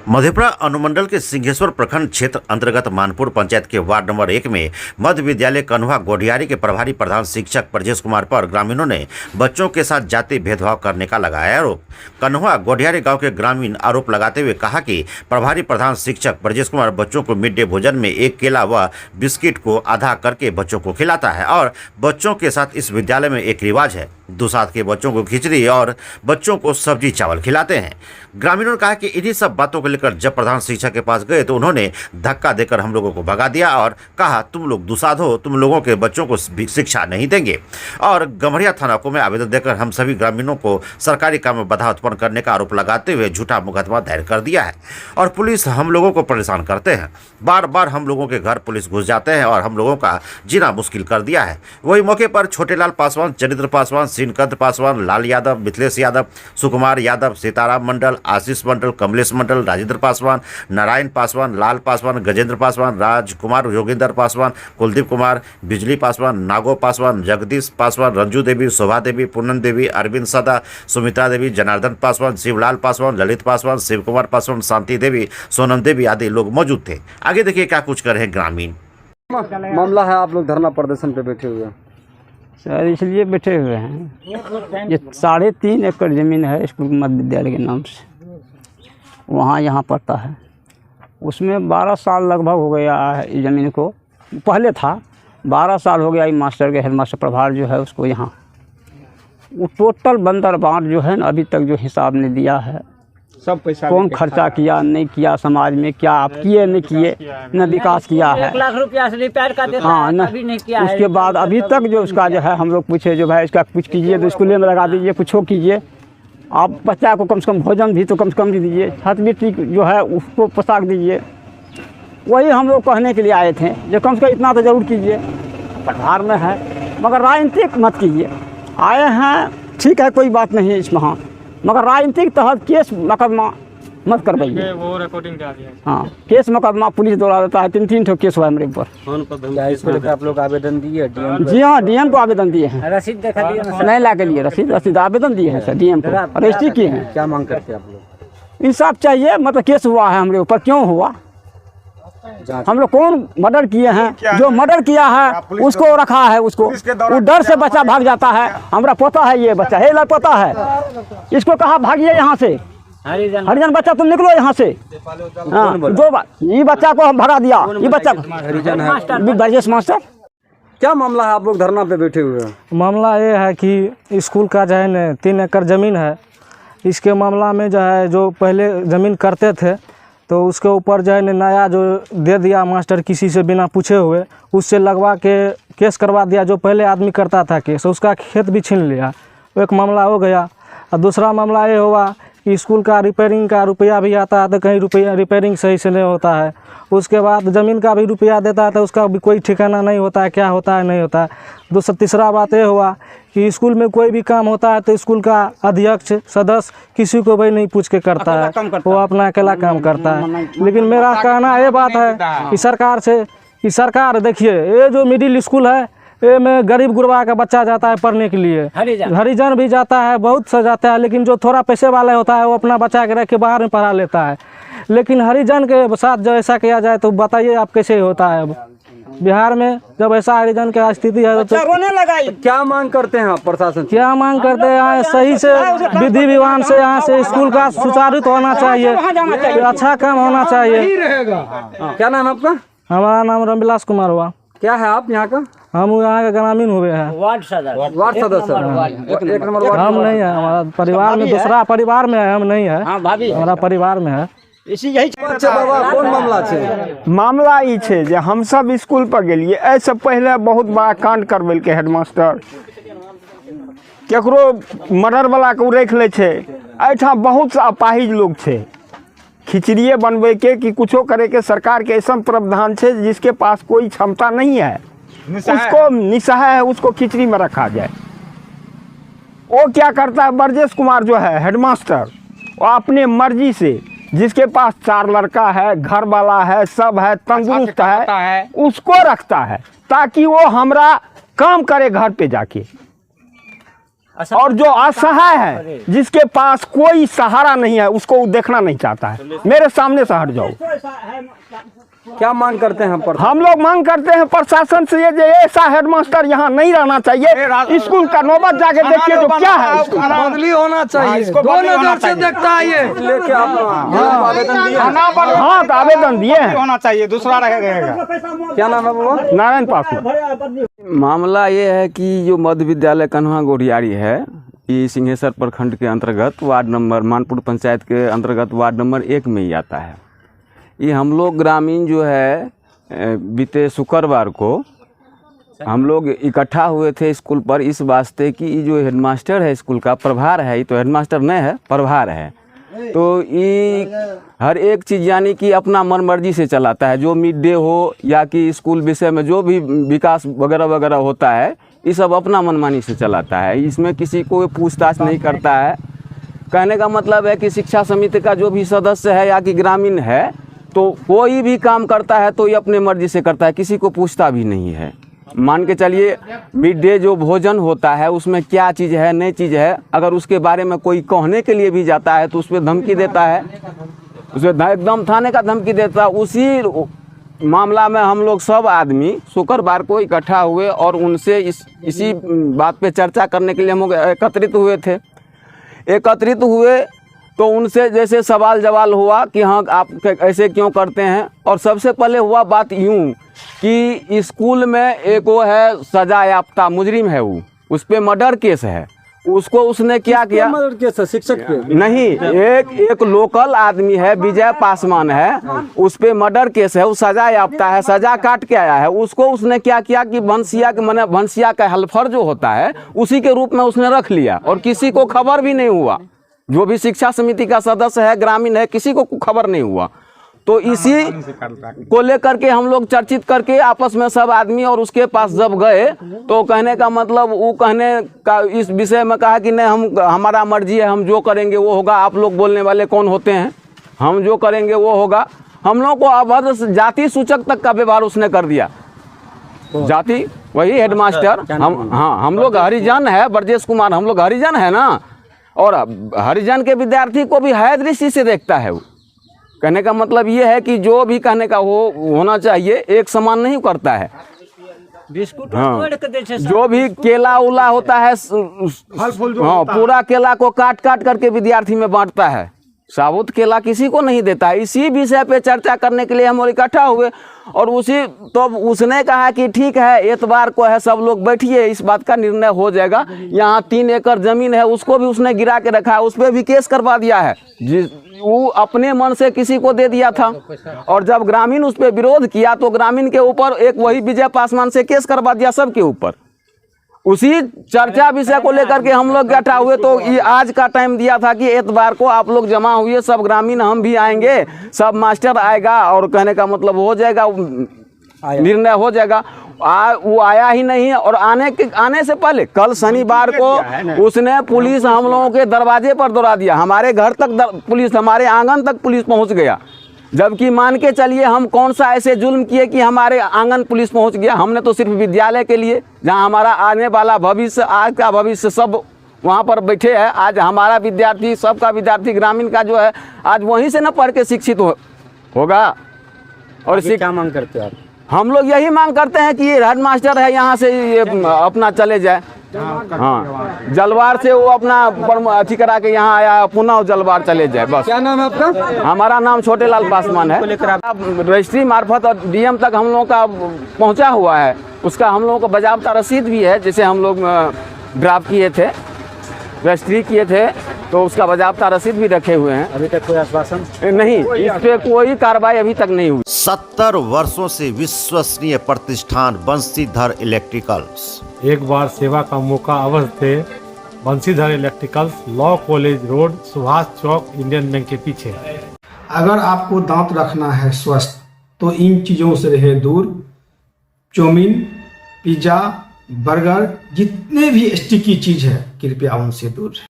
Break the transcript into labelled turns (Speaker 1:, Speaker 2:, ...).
Speaker 1: मधेपुरा अनुमंडल के सिंहेश्वर प्रखंड क्षेत्र अंतर्गत मानपुर पंचायत के वार्ड नंबर 1 में मध्य विद्यालय कन्हुआ गोढ़ियारी के प्रभारी प्रधान शिक्षक ब्रजेश कुमार पर ग्रामीणों ने बच्चों के साथ जाति भेदभाव करने का लगाया आरोप। कन्हुआ गोढ़ियारी गांव के ग्रामीण आरोप लगाते हुए कहा कि प्रभारी प्रधान शिक्षक ब्रजेश कुमार बच्चों को मिड डे भोजन में एक केला व बिस्किट को आधा करके बच्चों को खिलाता है और बच्चों के साथ इस विद्यालय में एक रिवाज है, दुसाध के बच्चों को खिचड़ी और बच्चों को सब्जी चावल खिलाते हैं। ग्रामीणों ने कहा कि इन्हीं सब बातों को लेकर जब प्रधान शिक्षक के पास गए तो उन्होंने धक्का देकर हम लोगों को भगा दिया और कहा, तुम लोग दुसाध हो, तुम लोगों के बच्चों को शिक्षा नहीं देंगे। और गम्हरिया थाना को में आवेदन देकर हम सभी ग्रामीणों को सरकारी काम में बाधा उत्पन्न करने का आरोप लगाते हुए झूठा मुकदमा दायर कर दिया है और पुलिस हम लोगों को परेशान करते हैं। बार बार हम लोगों के घर पुलिस घुस जाते हैं और हम लोगों का जीना मुश्किल कर दिया है। वही मौके पर छोटेलाल पासवान, चरित्र पासवान, सीनकंद पासवान, लाल यादव, मिथिलेश यादव, सुकुमार यादव, सीताराम मंडल, आशीष मंडल, कमलेश मंडल, राजेंद्र पासवान, नारायण पासवान, लाल पासवान, गजेंद्र पासवान, राजकुमार, योगेंद्र पासवान, कुलदीप कुमार, बिजली पासवान, नागो पासवान, जगदीश पासवान, रंजू देवी, शोभा देवी, पूनम देवी, अरविंद सदा, सुमित्रा देवी, जनार्दन पासवान, शिवलाल पासवान, ललित पासवान, शिव कुमार पासवान, शांति देवी, सोनम देवी आदि लोग मौजूद थे। आगे देखिए क्या कुछ कर रहे हैं ग्रामीण।
Speaker 2: मामला है, आप लोग धरना प्रदर्शन पे बैठे हुए हैं
Speaker 3: सर, इसलिए बैठे हुए हैं। ये 3.5 एकड़ ज़मीन है स्कूल मध्य विद्यालय के नाम से, वहाँ यहाँ पड़ता है। उसमें 12 साल लगभग हो गया है इस ज़मीन को, पहले था 12 साल हो गया। ये मास्टर के हेडमास्टर प्रभार जो है उसको यहाँ वो टोटल बंदर बांट जो है ना, अभी तक जो हिसाब ने दिया है, सब पैसा कौन खर्चा किया नहीं किया, समाज में क्या आप किए नहीं किए, न विकास किया है।
Speaker 4: 1 लाख रुपया से रिपेयर का देता
Speaker 3: हाँ,
Speaker 4: है,
Speaker 3: न
Speaker 4: अभी नहीं किया है।
Speaker 3: उसके बाद अभी तक जो उसका जो है हम लोग पूछे जो भाई इसका कुछ कीजिए तो स्कूल में लगा दीजिए, कुछ हो कीजिए, आप बच्चा को कम से कम भोजन भी तो कम से कम दीजिए, छात्रवृत्ति जो है उसको पोशाक दीजिए। वही हम लोग कहने के लिए आए थे जो कम से कम इतना तो जरूर कीजिए। प्रभार में है मगर राजनीतिक मत कीजिए। आए हैं ठीक है, कोई बात नहीं है इसमें, हाँ, मगर राजनीतिक तहत केस मुकदमा मत करवाइए। वो रिकॉर्डिंग करा दिया। हाँ, केस मुकदमा पुलिस दौड़ा देता है। 3 ठो केस हुआ है मेरे ऊपर।
Speaker 2: क्या इसको लेकर आप लोग आवेदन दिए?
Speaker 3: जी हाँ, डीएम को आवेदन दिए हैं।
Speaker 4: रसीद दिखा दिए ना?
Speaker 3: नहीं ला के लिए रसीद आवेदन दिए हैं सर, डीएम को रजिस्ट्री किए हैं।
Speaker 2: क्या मांग करते हैं आप लोग?
Speaker 3: इंसाफ चाहिए, मतलब केस हुआ है हमारे ऊपर, क्यों हुआ, हम लोग कौन मर्डर किए हैं, जो मर्डर किया है उसको रखा है, उसको वो डर से बच्चा भाग जाता है। हमारा पोता है, ये बच्चा है, पोता है, इसको कहा भागिए यहाँ से, हरिजन बच्चा तुम निकलो यहाँ से। हाँ, ये बच्चा को हम भगा दिया, ये बच्चा
Speaker 2: हरिजन है
Speaker 3: ब्रजेश मास्टर।
Speaker 2: क्या मामला है, आप लोग धरना पे बैठे हुए हैं?
Speaker 5: मामला ये है कि स्कूल का जो है न 3 एकड़ ज़मीन है। इसके मामला में जो है, जो पहले ज़मीन करते थे तो उसके ऊपर जो है नया जो दे दिया मास्टर किसी से बिना पूछे हुए, उससे लगवा के केस करवा दिया। जो पहले आदमी करता था केस, उसका खेत भी छीन लिया। एक मामला हो गया। और दूसरा मामला ये हुआ कि स्कूल का रिपेयरिंग का रुपया भी आता है तो कहीं रुपया रिपेयरिंग सही से नहीं होता है। उसके बाद ज़मीन का भी रुपया देता है तो उसका भी कोई ठिकाना नहीं होता है, क्या होता है नहीं होता है। तीसरा बात ये हुआ कि स्कूल में कोई भी काम होता है तो स्कूल का अध्यक्ष सदस्य किसी को भी नहीं पूछ के करता है, वो अपना अकेला काम करता है। लेकिन मेरा कहना ये बात है कि सरकार से, कि सरकार देखिए, ये जो मिडिल स्कूल है ये में गरीब गुरबा का बच्चा जाता है पढ़ने के लिए, हरिजन भी जाता है, बहुत सा जाता है, लेकिन जो थोड़ा पैसे वाला होता है वो अपना बच्चा के रख के बाहर में पढ़ा लेता है। लेकिन हरिजन के साथ जब ऐसा किया जाए तो बताइए आप कैसे होता है। अब बिहार में जब ऐसा हरिजन की स्थिति है तो
Speaker 3: रोने लगाई।
Speaker 2: क्या मांग करते हैं आप प्रशासन?
Speaker 5: क्या मांग करते हैं? यहाँ सही से विधि विधान से यहाँ से स्कूल का सुचारू होना चाहिए, अच्छा काम होना चाहिए।
Speaker 2: क्या नाम है आपका?
Speaker 5: हमारा नाम रामविलास कुमार हुआ।
Speaker 2: क्या है आप यहाँ का?
Speaker 5: हम यहाँ के ग्रामीण हुए हैं,
Speaker 4: वार्ड सदस्य।
Speaker 2: वार्ड सदस्य, एक नंबर वार्ड।
Speaker 5: हम नहीं है, हमारा परिवार में दूसरा परिवार में है, हम नहीं है, हमारा परिवार में है।
Speaker 2: बाबा कौन मामला है?
Speaker 6: मामला ई छै जे हम सब स्कूल पर गेलिए, ऐसे पहले बहुत बड़ा कांड करवेलकै हेडमास्टर, केकरो मर्डर वाला के रख ले छै। एठाम बहुत सा अपाहिज लोग छै, खिचड़िए बनवे के कि कुछो करे के सरकार के ऐसा प्रावधान है जिसके पास कोई क्षमता नहीं है, उसको निसहाय है, उसको खिचड़ी में रखा जाए। वो क्या करता है, ब्रजेश कुमार जो है हेडमास्टर, वो अपने मर्जी से, जिसके पास 4 लड़का है, घर वाला है, सब है, तंदुरुस्त है, उसको रखता है ताकि वो हमरा काम करे घर पे जाके। और जो असहाय है, जिसके पास कोई सहारा नहीं है, उसको वो देखना नहीं चाहता है। मेरे सामने से हट जाओ।
Speaker 2: क्या मांग करते हैं पर
Speaker 6: हम लोग मांग करते हैं प्रशासन से, ये ऐसा हेडमास्टर यहाँ नहीं रहना चाहिए। स्कूल का नौबत जाके देखिए तो क्या है,
Speaker 2: बदली होना चाहिए। दो नजर से देखता है ये लेके आप आवेदन दिए।
Speaker 6: हाँ तो आवेदन दिए हैं।
Speaker 7: होना चाहिए, दूसरा रहेगा।
Speaker 2: क्या नाम है बोलो?
Speaker 6: नारायण पासवान।
Speaker 8: मामला ये है कि जो मध्य विद्यालय कन्हा गोढ़ियारी है, ये सिंहेश्वर प्रखंड के अंतर्गत वार्ड नंबर मानपुर पंचायत के अंतर्गत वार्ड नंबर 1 में ही आता है। ये हम लोग ग्रामीण जो है बीते शुक्रवार को हम लोग इकट्ठा हुए थे स्कूल पर, इस वास्ते कि ये जो हेडमास्टर है स्कूल का, प्रभार है, ये तो हेडमास्टर नहीं है, प्रभार है, तो ये हर एक चीज़ यानी कि अपना मन मर्जी से चलाता है। जो मिड डे हो या कि स्कूल विषय में जो भी विकास वगैरह वगैरह होता है, ये सब अपना मनमानी से चलाता है। इसमें किसी को पूछताछ नहीं करता है। कहने का मतलब है कि शिक्षा समिति का जो भी सदस्य है या कि ग्रामीण है, तो कोई भी काम करता है तो ये अपने मर्जी से करता है, किसी को पूछता भी नहीं है। मान के चलिए मिड डे जो भोजन होता है उसमें क्या चीज़ है, नई चीज़ है, अगर उसके बारे में कोई कहने के लिए भी जाता है तो उस पर धमकी देता है, उसमें एकदम थाने का धमकी देता है। उसी मामला में हम लोग सब आदमी शुक्रवार को इकट्ठा हुए और उनसे इसी बात पे चर्चा करने के लिए हम लोग एकत्रित हुए थे। एकत्रित हुए तो उनसे जैसे सवाल जवाब हुआ कि हाँ आप ऐसे क्यों करते हैं। और सबसे पहले हुआ बात यूँ कि स्कूल में एक वो है सजा याफ्ता मुजरिम है, वो उस पर मर्डर केस है, उसको उसने क्या किया,
Speaker 2: मर्डर केस है शिक्षक पे
Speaker 8: नहीं, एक लोकल आदमी है विजय पासवान है, उस पे मर्डर केस है, वो सजा याफ्ता है, सजा काट के आया है। उसको उसने क्या किया कि भंसिया का हल्फर जो होता है उसी के रूप में उसने रख लिया और किसी को खबर भी नहीं हुआ। जो भी शिक्षा समिति का सदस्य है, ग्रामीण है, किसी को खबर नहीं हुआ। तो इसी को लेकर के हम लोग चर्चित करके आपस में सब आदमी और उसके पास जब गए तो कहने का मतलब वो कहने का इस विषय में कहा कि नहीं, हमारा मर्जी है, हम जो करेंगे वो होगा। आप लोग बोलने वाले कौन होते हैं, हम जो करेंगे वो होगा। हम लोग को अभद्र जाति सूचक तक का व्यवहार उसने कर दिया। जाति वही हेडमास्टर, हम लोग हरिजन है, ब्रजेश कुमार, हम लोग हरिजन है ना, और हरिजन के विद्यार्थी को भी हाय दृष्टि से देखता है। वो कहने का मतलब ये है कि जो भी कहने का होना चाहिए एक समान नहीं करता है।
Speaker 4: बिस्कुट
Speaker 8: हाँ,
Speaker 4: तोड़ के दे छे
Speaker 8: जो भी केला उला होता है, हाँ, पूरा केला को काट काट करके विद्यार्थी में बांटता है, साबुत केला किसी को नहीं देता है। इसी विषय पे चर्चा करने के लिए हम लोग इकट्ठा हुए और तो उसने कहा कि ठीक है एतवार को है, सब लोग बैठिए, इस बात का निर्णय हो जाएगा। यहाँ 3 एकड़ जमीन है उसको भी उसने गिरा के रखा है, उस पर भी केस करवा दिया है, वो अपने मन से किसी को दे दिया था। और जब ग्रामीण उस पर विरोध किया तो ग्रामीण के ऊपर एक वही विजय पासवान से केस करवा दिया सबके ऊपर। उसी चर्चा विषय को लेकर के हम लोग इकट्ठा हुए तो ये आज का टाइम दिया था कि एतवार को आप लोग जमा हुए, सब ग्रामीण, हम भी आएंगे, सब मास्टर आएगा और कहने का मतलब हो जाएगा, निर्णय हो जाएगा। वो आया ही नहीं। और आने से पहले कल शनिवार को उसने पुलिस हम लोगों के दरवाजे पर दौड़ा दिया, हमारे घर तक पुलिस, हमारे आंगन तक पुलिस पहुंच गया। जबकि मान के चलिए हम कौन सा ऐसे जुल्म किए कि हमारे आंगन पुलिस पहुंच गया। हमने तो सिर्फ विद्यालय के लिए, जहां हमारा आने वाला भविष्य, आज का भविष्य सब वहां पर बैठे हैं। आज हमारा विद्यार्थी, सबका विद्यार्थी ग्रामीण का जो है आज वहीं से न पढ़ के शिक्षित होगा। और
Speaker 2: क्या मांग करते हैं आप?
Speaker 8: हम लोग यही मांग करते हैं कि ये हेडमास्टर है यहाँ से ये अपना चले जाए। हाँ, जलवार से वो अपना अथी करा के यहाँ आया, पुनः जलवार चले जाए बस।
Speaker 2: क्या नाम है आपका?
Speaker 8: हमारा नाम छोटे लाल पासवान है। रजिस्ट्री मार्फत और डीएम तक हम लोगों का पहुँचा हुआ है, उसका हम लोगों को बाज़ाब्ता रसीद भी है। जैसे हम लोग ड्राफ्ट किए थे, रजिस्ट्री किए थे, तो उसका बाज़ाब्ता रसीद भी रखे हुए हैं।
Speaker 2: अभी तक कोई आश्वासन
Speaker 8: नहीं, इस पे कोई कार्रवाई अभी तक नहीं हुई।
Speaker 1: 70 वर्षों से विश्वसनीय प्रतिष्ठान बंसीधर इलेक्ट्रिकल्स।
Speaker 9: एक बार सेवा का मौका अवश्य थे। Bansidhar electricals, law college road, Subhash Chowk, Indian bank के पीछे।
Speaker 10: अगर आपको दांत रखना है स्वस्थ तो इन चीज़ों से रहे दूर। चाउमीन, पिज़्ज़ा, बर्गर, जितने भी स्टिकी चीज़ है कृपया उनसे दूर रहे।